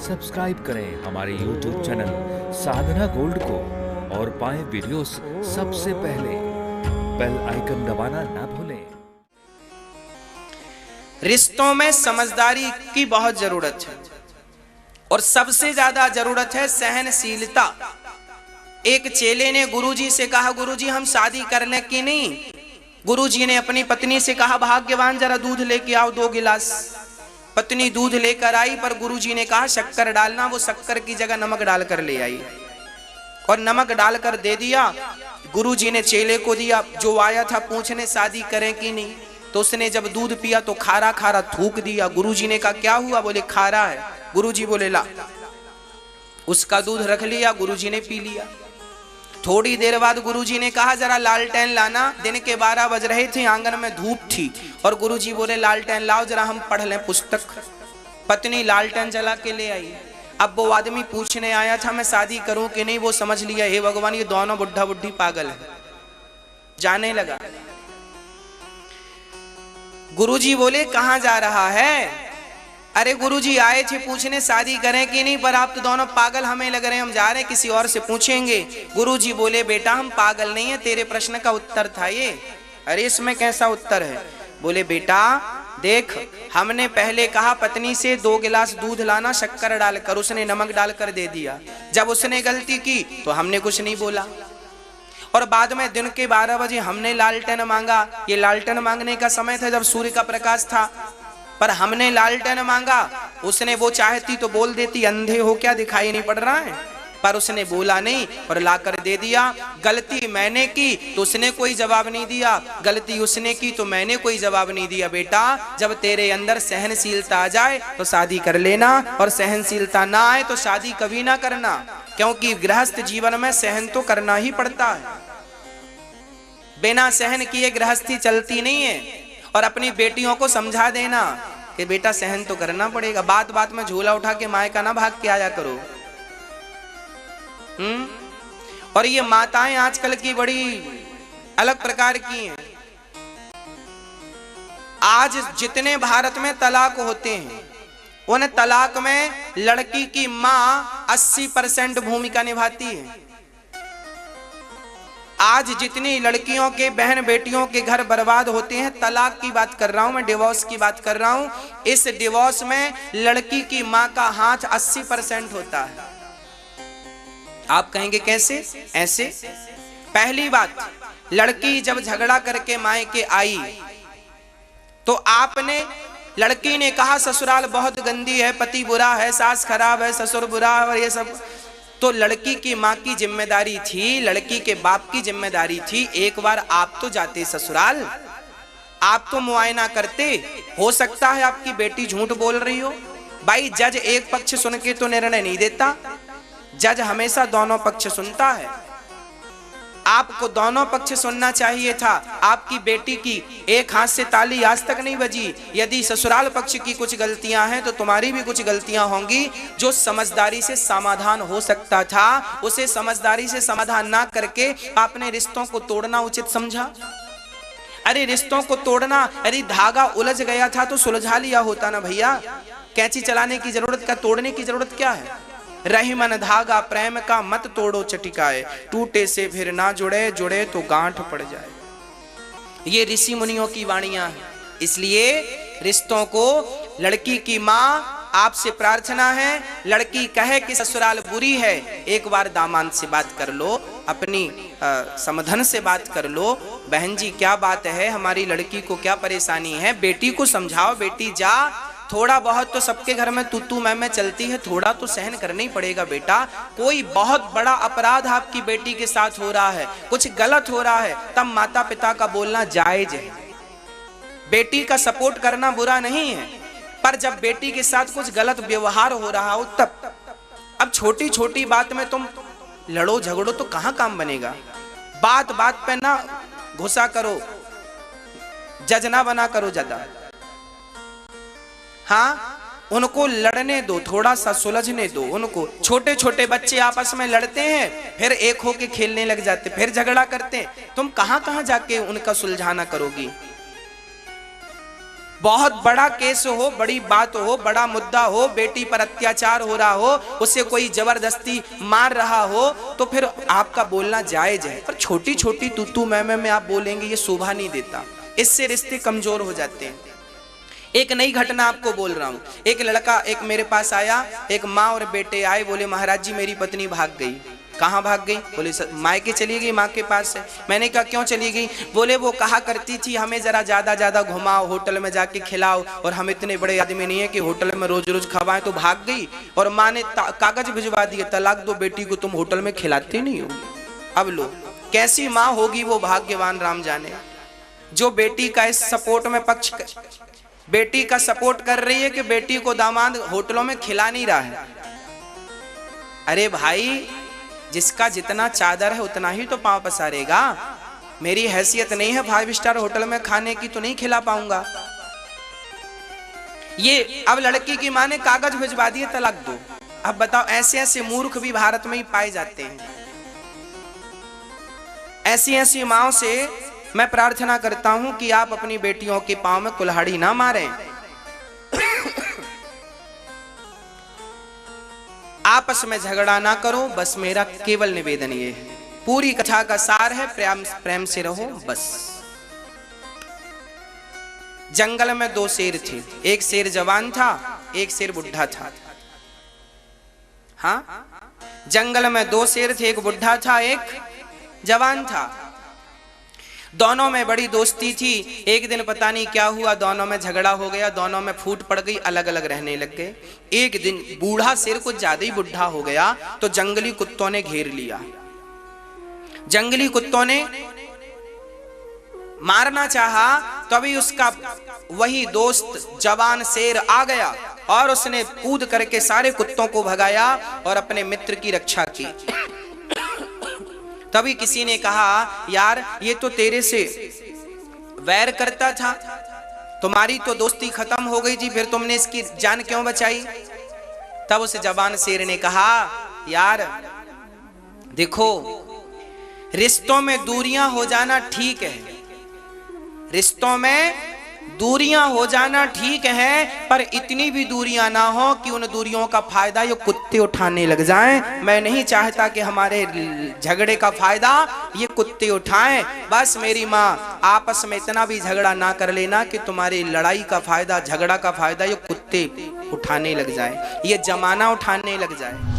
Subscribe करें हमारे YouTube channel साधना gold को और पाएं वीडियोस सबसे पहले। बेल आइकन दबाना ना भूलें। रिश्तों में समझदारी की बहुत जरूरत है और सबसे ज्यादा जरूरत है सहनशीलता। एक चेले ने गुरुजी से कहा, गुरुजी हम शादी कर लें कि नहीं? गुरुजी ने अपनी पत्नी से कहा, भाग्यवान जरा दूध लेके आओ 2 गिलास। पत्नी दूध लेकर आई, पर गुरुजी ने कहा शक्कर डालना। वो शक्कर की जगह नमक डालकर ले आई और नमक डालकर दे दिया। गुरुजी ने चेले को दिया। जो आया था पूछने शादी करें कि नहीं, तो उसने जब दूध पिया तो खारा खारा थूक दिया। गुरुजी ने कहा क्या हुआ? बोले खारा है। गुरुजी बोले ला। उसका दूध रख लिया, गुरुजी ने पी लिया। थोड़ी देर बाद गुरुजी ने कहा जरा लालटेन लाना। दिन के 12 बज रहे थे, आंगन में धूप थी और गुरुजी बोले लालटेन लाओ जरा हम पढ़ लें पुस्तक। पत्नी लालटेन जला के ले आई। अब वो आदमी पूछने आया था मैं शादी करूं कि नहीं, वो समझ लिया हे भगवान ये दोनों बुढ़ा बुढ़ी पागल है। जाने लगा। गुरुजी बोले कहां जा रहा है? अरे गुरुजी आए थे पूछने शादी करें कि नहीं, पर आप तो दोनों पागल हमें लग रहे हैं, हम जा रहे हैं किसी और से पूछेंगे। गुरुजी बोले बेटा हम पागल नहीं है, तेरे प्रश्न का उत्तर था ये। अरे इसमें कैसा उत्तर है? बोले बेटा देख, हमने पहले कहा पत्नी से 2 गिलास दूध लाना शक्कर डालकर, उसने नमक डालकर दे दिया। जब उसने गलती की तो हमने कुछ नहीं बोला और बाद में दिन के 12 बजे हमने लालटेन मांगा। ये लालटेन मांगने का समय था जब सूर्य का प्रकाश था, पर हमने लालटेन मांगा। उसने वो चाहती तो बोल देती अंधे हो क्या दिखाई नहीं पड़ रहा है, पर उसने बोला नहीं और लाकर दे दिया। गलती मैंने की तो उसने कोई जवाब नहीं दिया, गलती उसने की तो मैंने कोई जवाब नहीं दिया। बेटा जब तेरे अंदर सहनशीलता आ जाए तो शादी कर लेना और सहनशीलता ना आए तो शादी कभी ना करना, क्योंकि गृहस्थ जीवन में सहन तो करना ही पड़ता है। बिना सहन किए गृहस्थी चलती नहीं है। और अपनी बेटियों को समझा देना कि बेटा सहन तो करना पड़ेगा। बात बात में झोला उठा के मायका ना भाग के आया करो। और ये माताएं आजकल की बड़ी अलग प्रकार की हैं। आज जितने भारत में तलाक होते हैं, उन तलाक में लड़की की मां 80% भूमिका निभाती है। आज जितनी लड़कियों के बहन बेटियों के घर बर्बाद होते हैं, तलाक की बात कर रहा हूं मैं, डिवोर्स की बात कर रहा हूं। इस डिवोर्स में लड़की की मां का हाथ 80% होता है। आप कहेंगे कैसे? ऐसे। पहली बात, लड़की जब झगड़ा करके मायके आई तो आपने, लड़की ने कहा ससुराल बहुत गंदी है, पति बुरा है, सास खराब है, ससुर बुरा है और ये सब। तो लड़की की माँ की जिम्मेदारी थी, लड़की के बाप की जिम्मेदारी थी, एक बार आप तो जाते ससुराल, आप तो मुआयना करते। हो सकता है आपकी बेटी झूठ बोल रही हो। भाई जज एक पक्ष सुन के तो निर्णय नहीं देता, जज हमेशा दोनों पक्ष सुनता है। आपको दोनों पक्ष सुनना चाहिए था। आपकी बेटी की एक हाथ से ताली आज तक नहीं बजी। यदि ससुराल पक्ष की कुछ गलतियां हैं तो तुम्हारी भी कुछ गलतियां होंगी। जो समझदारी से समाधान हो सकता था उसे समझदारी से समाधान ना करके आपने रिश्तों को तोड़ना उचित समझा। अरे रिश्तों को तोड़ना, अरे धागा उलझ गया था तो सुलझा लिया होता ना भैया। कैंची चलाने की जरूरत क्या, तोड़ने की जरूरत क्या है? रही मन धागा प्रेम का मत तोड़ो चटिकाए, टूटे से फिर ना जुड़े, जुड़े तो गांठ पड़ जाए। ये ऋषि मुनियों की वाणियां हैं। इसलिए रिश्तों को, लड़की की माँ आपसे प्रार्थना है, लड़की कहे कि ससुराल बुरी है, एक बार दामाद से बात कर लो, अपनी समधन से बात कर लो। बहन जी क्या बात है, हमारी लड़की को क्या परेशानी है? बेटी को समझाओ, बेटी जा, थोड़ा बहुत तो सबके घर में तू मैं चलती है, थोड़ा तो सहन करना ही पड़ेगा बेटा। कोई बहुत बड़ा अपराध आपकी बेटी के साथ हो रहा है, कुछ गलत हो रहा है, तब माता पिता का बोलना जायज है। बेटी का सपोर्ट करना बुरा नहीं है, पर जब बेटी के साथ कुछ गलत व्यवहार हो रहा हो तब। अब छोटी छोटी बात में तुम लड़ो झगड़ो तो कहां काम बनेगा। बात बात पे ना घुसा करो, जज ना बना करो ज्यादा। हाँ, उनको लड़ने दो, थोड़ा सा सुलझने दो उनको। छोटे छोटे बच्चे आपस में लड़ते हैं, फिर एक होके खेलने लग जाते, फिर झगड़ा करते हैं। तुम कहां कहां जाके उनका सुलझाना करोगी? बहुत बड़ा केस हो, बड़ी बात हो, बड़ा मुद्दा हो, बेटी पर अत्याचार हो रहा हो, उसे कोई जबरदस्ती मार रहा हो, तो फिर आपका बोलना जायज है। पर छोटी छोटी तू मैं में आप बोलेंगे, ये शोभा नहीं देता, इससे रिश्ते कमजोर हो जाते हैं। एक नई घटना आपको बोल रहा हूं। एक लड़का एक मेरे पास आया, एक माँ और बेटे आए, बोले महाराज जी मेरी पत्नी भाग गई। कहाँ भाग गई? बोले मायके चली गई, माँ के पास है। मैंने कहा क्यों चली गई? बोले वो कहा करती थी हमें जरा ज्यादा घुमाओ, होटल में जाके खिलाओ, और हम इतने बड़े आदमी नहीं है कि होटल में रोज रोज खवाएं, तो भाग गई। और माँ ने कागज भिजवा दिए, तलाक दो बेटी को, तुम होटल में खिलाते नहीं हो। अब लो, कैसी माँ होगी वो, भाग्यवान राम जाने, जो बेटी का इस सपोर्ट में पक्ष बेटी का सपोर्ट कर रही है कि बेटी को दामाद होटलों में खिला नहीं रहा है। अरे भाई, जिसका जितना चादर है उतना ही तो पांव पसारेगा। मेरी हैसियत नहीं है 5 स्टार होटल में खाने की, तो नहीं खिला पाऊंगा। ये अब लड़की की मां ने कागज भिजवा दिए, तलाक दो। अब बताओ, ऐसे ऐसे मूर्ख भी भारत में ही पाए जाते हैं। ऐसी ऐसी माओं से मैं प्रार्थना करता हूं कि आप अपनी बेटियों के पांव में कुल्हाड़ी ना मारें। आपस में झगड़ा ना करो, बस मेरा केवल निवेदन ये है। पूरी कथा का सार है, प्रेम से रहो बस। जंगल में 2 शेर थे, एक शेर जवान था, एक शेर बुढ़ा था। हाँ, जंगल में 2 शेर थे, एक बुढ़ा था, एक जवान था। दोनों में बड़ी दोस्ती थी। एक दिन पता नहीं क्या हुआ, दोनों में झगड़ा हो गया, दोनों में फूट पड़ गई, अलग अलग रहने लग गए। एक दिन बूढ़ा शेर कुछ ज्यादा ही बुढ़ा हो गया, तो जंगली कुत्तों ने घेर लिया। जंगली कुत्तों ने मारना चाहा, तभी उसका वही दोस्त जवान शेर आ गया और उसने कूद करके सारे कुत्तों को भगाया और अपने मित्र की रक्षा की। तभी किसी ने कहा, यार ये तो तेरे से वैर करता था, तुम्हारी तो दोस्ती खत्म हो गई थी, फिर तुमने इसकी जान क्यों बचाई? तब उस जवान शेर ने कहा, यार देखो, रिश्तों में दूरियां हो जाना ठीक है, रिश्तों में दूरियां हो जाना ठीक है, पर इतनी भी दूरियां ना हो कि उन दूरियों का फायदा ये कुत्ते उठाने लग जाएं। मैं नहीं चाहता कि हमारे झगड़े का फायदा ये कुत्ते उठाएं। बस मेरी माँ, आपस में इतना भी झगड़ा ना कर लेना कि तुम्हारी लड़ाई का फायदा, झगड़ा का फायदा ये कुत्ते उठाने लग जाए, ये जमाना उठाने लग जाए।